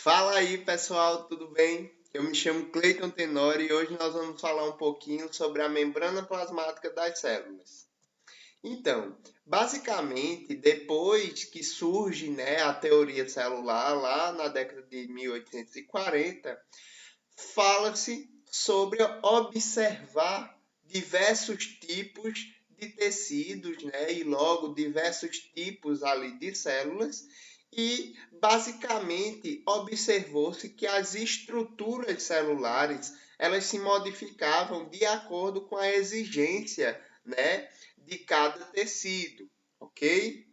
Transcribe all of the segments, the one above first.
Fala aí, pessoal, tudo bem? Eu me chamo Cleiton Tenório e hoje nós vamos falar um pouquinho sobre a membrana plasmática das células. Então, basicamente, depois que surge, a teoria celular lá na década de 1840, fala-se sobre observar diversos tipos de tecidos, e logo diversos tipos ali de células, e basicamente observou-se que as estruturas celulares elas se modificavam de acordo com a exigência, de cada tecido, ok?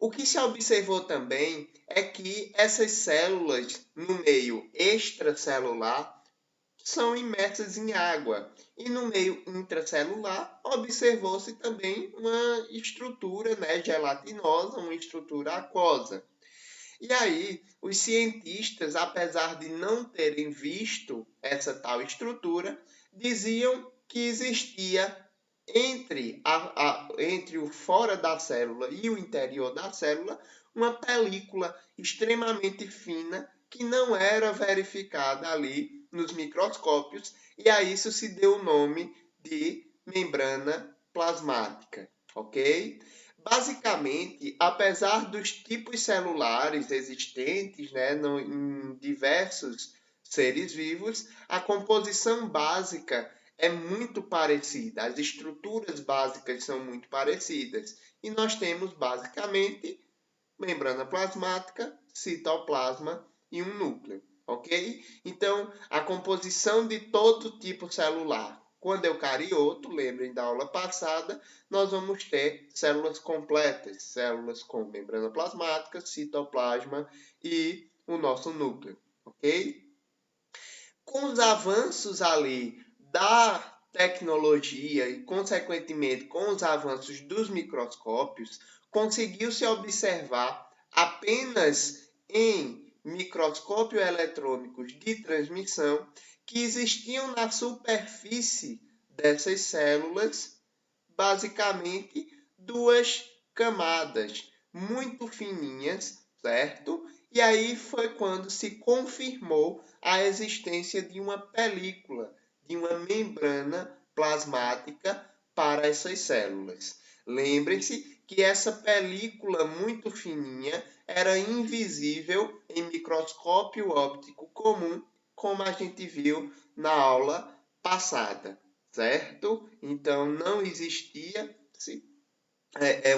O que se observou também é que essas células no meio extracelular são imersas em água. E no meio intracelular, observou-se também uma estrutura, gelatinosa, uma estrutura aquosa. E aí, os cientistas, apesar de não terem visto essa tal estrutura, diziam que existia entre o fora da célula e o interior da célula uma película extremamente fina que não era verificada ali nos microscópios, e a isso se deu o nome de membrana plasmática, ok? Basicamente, apesar dos tipos celulares existentes, em diversos seres vivos, a composição básica é muito parecida, as estruturas básicas são muito parecidas. E nós temos basicamente membrana plasmática, citoplasma e um núcleo, ok? Então, a composição de todo tipo celular, quando eucarioto, lembrem da aula passada, nós vamos ter células completas, células com membrana plasmática, citoplasma e o nosso núcleo, ok? Com os avanços ali da tecnologia e, consequentemente, com os avanços dos microscópios, conseguiu-se observar apenas em microscópio eletrônicos de transmissão que existiam na superfície dessas células basicamente duas camadas muito fininhas, certo? E aí foi quando se confirmou a existência de uma película, de uma membrana plasmática para essas células. Lembrem-se que essa película muito fininha era invisível em microscópio óptico comum, como a gente viu na aula passada, certo? Então não existia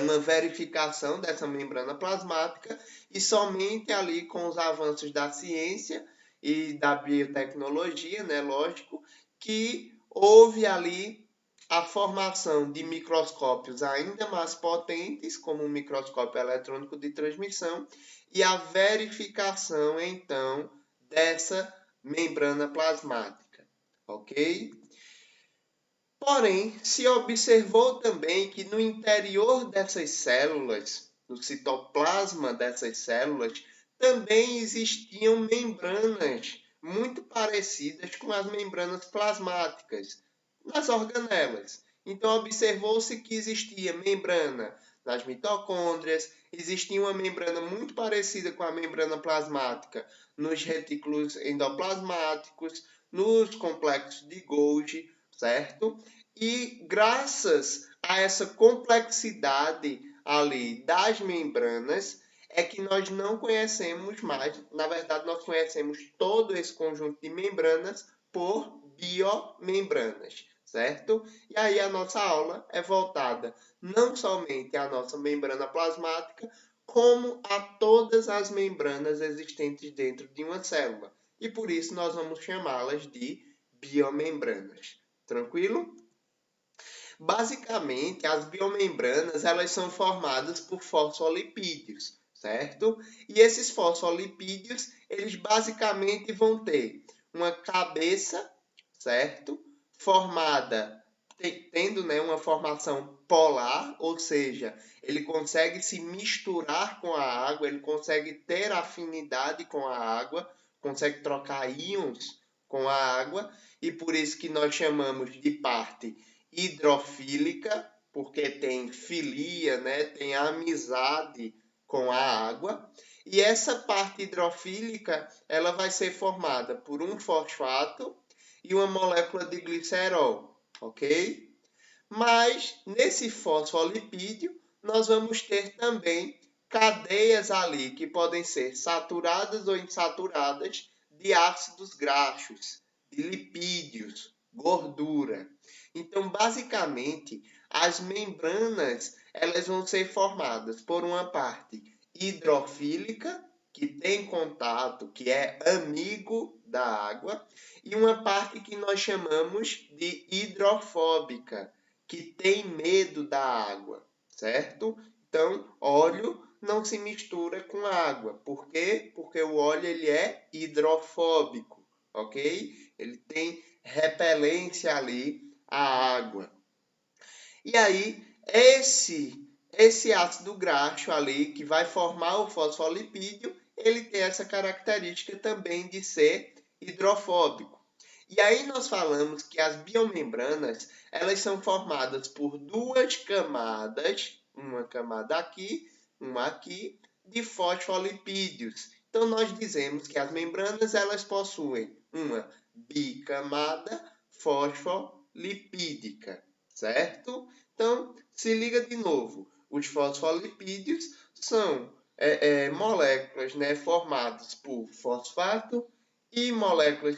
uma verificação dessa membrana plasmática, e somente ali com os avanços da ciência e da biotecnologia, lógico, que houve ali a formação de microscópios ainda mais potentes, como o microscópio eletrônico de transmissão, e a verificação, então, dessa membrana plasmática, ok? Porém, se observou também que no interior dessas células, no citoplasma dessas células, também existiam membranas muito parecidas com as membranas plasmáticas nas organelas. Então, observou-se que existia membrana nas mitocôndrias, existia uma membrana muito parecida com a membrana plasmática nos retículos endoplasmáticos, nos complexos de Golgi, certo? E graças a essa complexidade ali das membranas, é que nós não conhecemos mais, na verdade, nós conhecemos todo esse conjunto de membranas por biomembranas, certo? E aí a nossa aula é voltada não somente à nossa membrana plasmática, como a todas as membranas existentes dentro de uma célula. E por isso nós vamos chamá-las de biomembranas. Tranquilo? Basicamente, as biomembranas elas são formadas por fosfolipídios, certo? E esses fosfolipídios, eles basicamente vão ter uma cabeça, certo? Formada, tendo uma formação polar, ou seja, ele consegue se misturar com a água, ele consegue ter afinidade com a água, consegue trocar íons com a água, e por isso que nós chamamos de parte hidrofílica, porque tem filia, tem amizade com a água, E essa parte hidrofílica, ela vai ser formada por um fosfato e uma molécula de glicerol, ok? Mas nesse fosfolipídio, nós vamos ter também cadeias ali que podem ser saturadas ou insaturadas de ácidos graxos, de lipídios, gordura. Então, basicamente, as membranas elas vão ser formadas por uma parte hidrofílica, que tem contato, que é amigo da água, e uma parte que nós chamamos de hidrofóbica, que tem medo da água, certo? Então, óleo não se mistura com água. Por quê? Porque o óleo ele é hidrofóbico, ok? Ele tem repelência ali à água. E aí, esse ácido graxo ali, que vai formar o fosfolipídio, ele tem essa característica também de ser hidrofóbico. E aí nós falamos que as biomembranas, elas são formadas por duas camadas, uma camada aqui, uma aqui, de fosfolipídios. Então nós dizemos que as membranas elas possuem uma bicamada fosfolipídica, certo? Então, se liga de novo. Os fosfolipídios são moléculas, né, formadas por fosfato e moléculas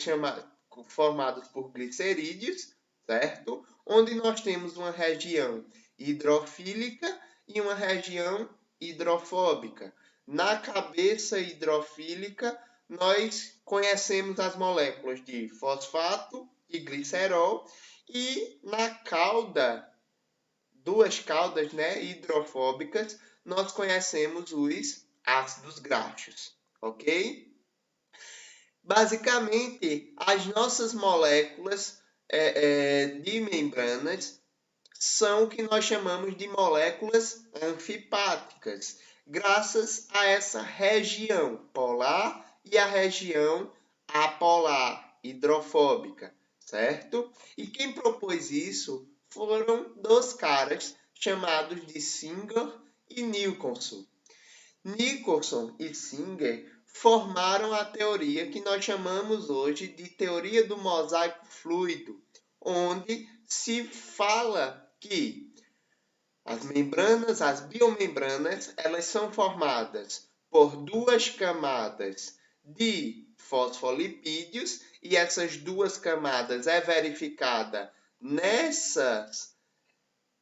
formadas por glicerídeos, certo? Onde nós temos uma região hidrofílica e uma região hidrofóbica. Na cabeça hidrofílica, nós conhecemos as moléculas de fosfato e glicerol, e na cauda, duas caudas, né, hidrofóbicas, nós conhecemos os ácidos graxos, ok? Basicamente, as nossas moléculas de membranas são o que nós chamamos de moléculas anfipáticas, graças a essa região polar e a região apolar, hidrofóbica, certo? E quem propôs isso foram dois caras chamados de Singer e Nicholson. Nicholson e Singer formaram a teoria que nós chamamos hoje de teoria do mosaico fluido, onde se fala que as membranas, as biomembranas, elas são formadas por duas camadas de fosfolipídios, e essas duas camadas é verificada nessas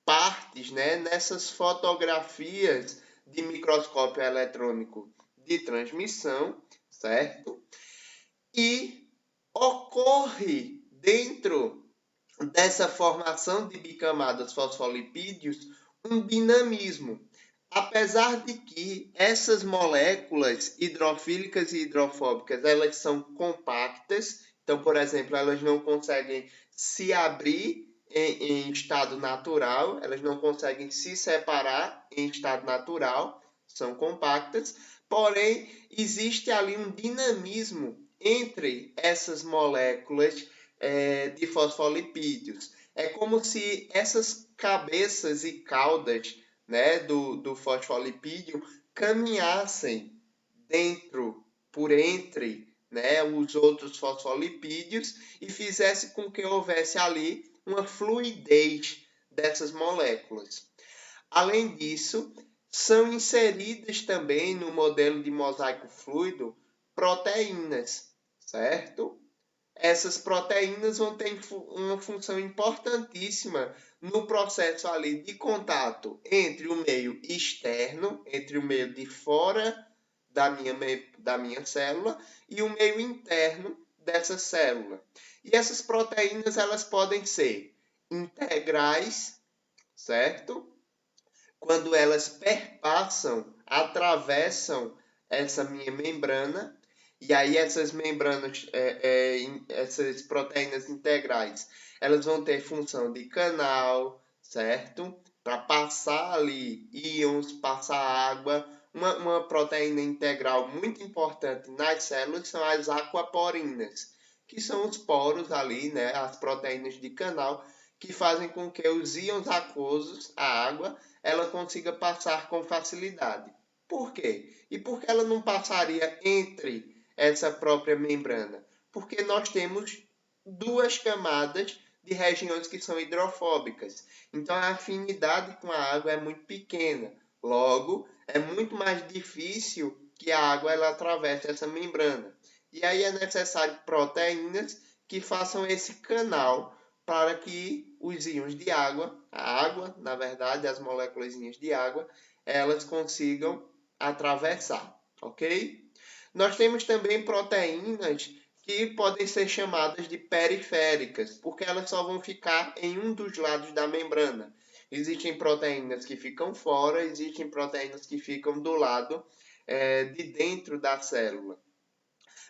partes, né, nessas fotografias de microscópio eletrônico de transmissão, certo? E ocorre dentro dessa formação de bicamadas fosfolipídios um dinamismo. Apesar de que essas moléculas hidrofílicas e hidrofóbicas, elas são compactas, então, por exemplo, elas não conseguem se abrir em estado natural, elas não conseguem se separar em estado natural, são compactas, porém, existe ali um dinamismo entre essas moléculas de fosfolipídios. É como se essas cabeças e caudas, né, do fosfolipídio caminhassem por entre, né, os outros fosfolipídios, e fizesse com que houvesse ali uma fluidez dessas moléculas. Além disso, são inseridas também no modelo de mosaico fluido proteínas, certo? Essas proteínas vão ter uma função importantíssima no processo ali de contato entre o meio externo, entre o meio de fora da minha célula e o meio interno dessa célula. E essas proteínas elas podem ser integrais, certo? Quando elas perpassam, atravessam essa minha membrana, e aí essas membranas, essas proteínas integrais, elas vão ter função de canal, certo? Para passar ali íons, passar água. Uma proteína integral muito importante nas células são as aquaporinas, que são os poros ali, né? As proteínas de canal, que fazem com que os íons aquosos, a água, ela consiga passar com facilidade. Por quê? E por que ela não passaria entre essa própria membrana? Porque nós temos duas camadas de regiões que são hidrofóbicas. Então a afinidade com a água é muito pequena. Logo, é muito mais difícil que a água ela atravesse essa membrana. E aí é necessário proteínas que façam esse canal para que os íons de água, a água, na verdade, as moléculas de água, elas consigam atravessar, ok? Nós temos também proteínas que podem ser chamadas de periféricas, porque elas só vão ficar em um dos lados da membrana. Existem proteínas que ficam fora, existem proteínas que ficam do lado de dentro da célula.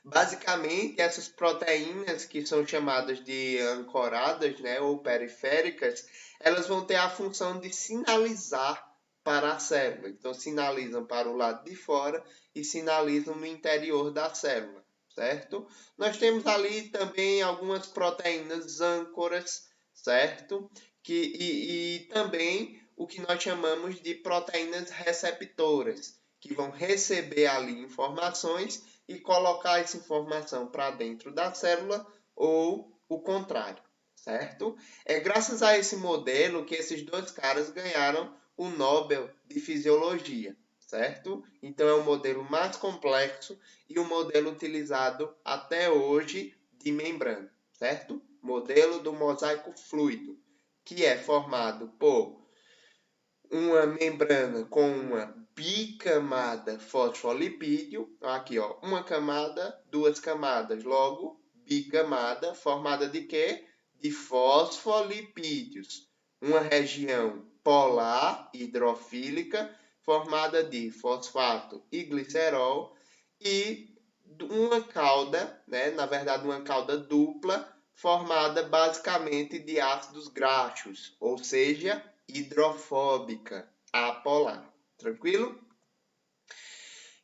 Basicamente, essas proteínas que são chamadas de ancoradas, né, ou periféricas, elas vão ter a função de sinalizar para a célula. Então, sinalizam para o lado de fora e sinalizam no interior da célula, certo? Nós temos ali também algumas proteínas âncoras, certo? E também o que nós chamamos de proteínas receptoras, que vão receber ali informações e colocar essa informação para dentro da célula ou o contrário, certo? É graças a esse modelo que esses dois caras ganharam o Nobel de Fisiologia, certo? Então é um modelo mais complexo e um modelo utilizado até hoje de membrana, certo? Modelo do mosaico fluido, que é formado por uma membrana com uma bicamada fosfolipídio, aqui ó, uma camada, duas camadas, logo bicamada, formada de quê? De fosfolipídios. Uma região polar hidrofílica, formada de fosfato e glicerol, e uma cauda, né, na verdade uma cauda dupla, formada basicamente de ácidos graxos, ou seja, hidrofóbica, apolar. Tranquilo?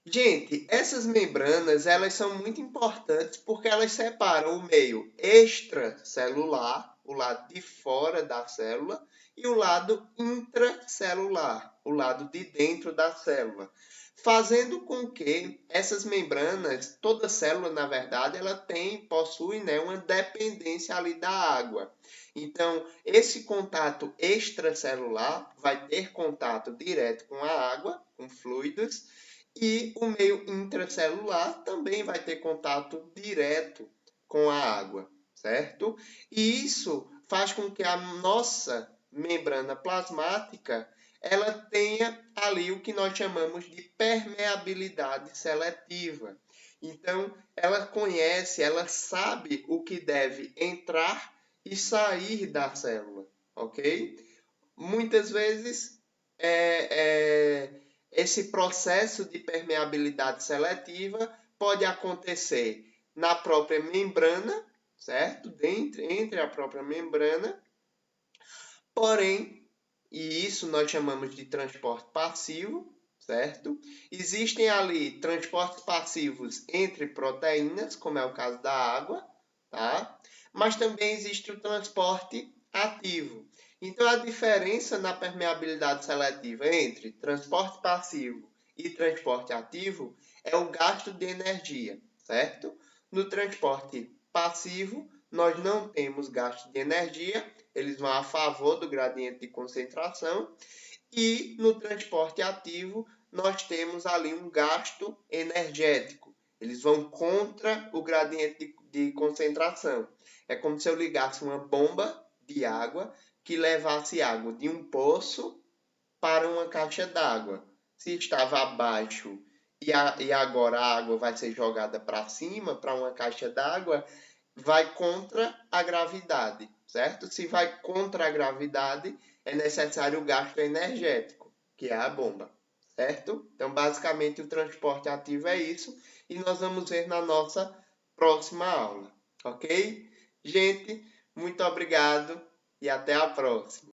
Gente, essas membranas, elas são muito importantes porque elas separam o meio extracelular, o lado de fora da célula, e o lado intracelular, o lado de dentro da célula, fazendo com que essas membranas, toda célula, na verdade, ela possui, né, uma dependência ali da água. Então, esse contato extracelular vai ter contato direto com a água, com fluidos, e o meio intracelular também vai ter contato direto com a água, certo? E isso faz com que a nossa membrana plasmática ela tenha ali o que nós chamamos de permeabilidade seletiva. Então, ela conhece, ela sabe o que deve entrar e sair da célula, ok? Muitas vezes, esse processo de permeabilidade seletiva pode acontecer na própria membrana, certo? Entre a própria membrana, porém, e isso nós chamamos de transporte passivo, certo? Existem ali transportes passivos entre proteínas, como é o caso da água, tá? Mas também existe o transporte ativo. Então, a diferença na permeabilidade seletiva entre transporte passivo e transporte ativo é o gasto de energia, certo? No transporte passivo, nós não temos gasto de energia, eles vão a favor do gradiente de concentração, e no transporte ativo, nós temos ali um gasto energético. Eles vão contra o gradiente de concentração. É como se eu ligasse uma bomba de água que levasse água de um poço para uma caixa d'água. Se estava abaixo e agora a água vai ser jogada para cima, para uma caixa d'água, vai contra a gravidade, certo? Se vai contra a gravidade, é necessário o gasto energético, que é a bomba, certo? Então, basicamente, o transporte ativo é isso, e nós vamos ver na nossa próxima aula, ok? Gente, muito obrigado e até a próxima.